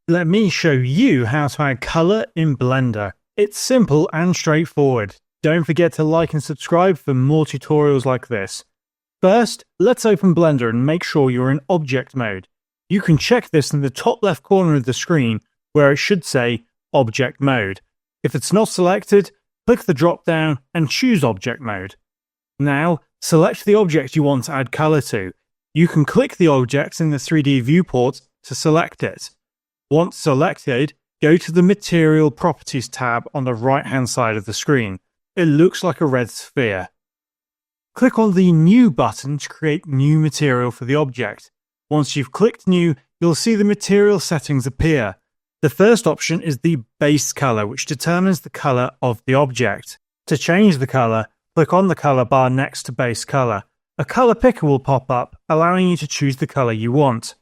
Let me show you how to add color in Blender. It's simple and straightforward. Don't forget to like and subscribe for more tutorials like this. First, let's open Blender and make sure you're in object mode. You can check this in the top left corner of the screen where it should say Object Mode. If it's not selected, click the drop down and choose Object Mode. Now, select the object you want to add color to. You can click the object in the 3D viewport to select it. Once selected, go to the Material Properties tab on the right-hand side of the screen. It looks like a red sphere. Click on the New button to create new material for the object. Once you've clicked New, you'll see the material settings appear. The first option is the base color, which determines the color of the object. To change the color, click on the color bar next to base color. A color picker will pop up, allowing you to choose the color you want.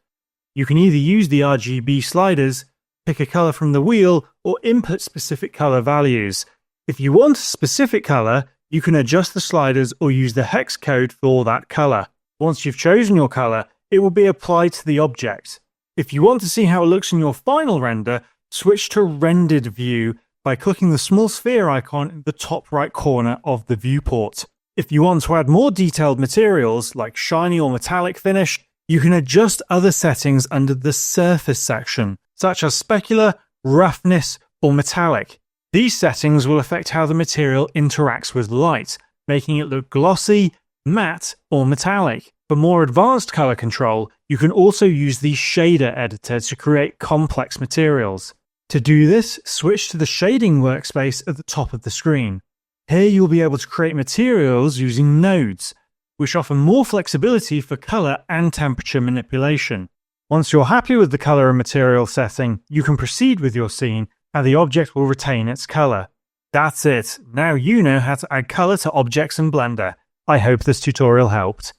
You can either use the RGB sliders, pick a color from the wheel, or input specific color values. If you want a specific color, you can adjust the sliders or use the hex code for that color. Once you've chosen your color, it will be applied to the object. If you want to see how it looks in your final render, switch to Rendered View by clicking the small sphere icon in the top right corner of the viewport. If you want to add more detailed materials, like shiny or metallic finish, you can adjust other settings under the Surface section, such as specular, roughness, or metallic. These settings will affect how the material interacts with light, making it look glossy, matte, or metallic. For more advanced color control, you can also use the Shader Editor to create complex materials. To do this, switch to the Shading workspace at the top of the screen. Here you'll be able to create materials using nodes, which offer more flexibility for color and temperature manipulation. Once you're happy with the color and material setting, you can proceed with your scene and the object will retain its color. That's it. Now you know how to add color to objects in Blender. I hope this tutorial helped.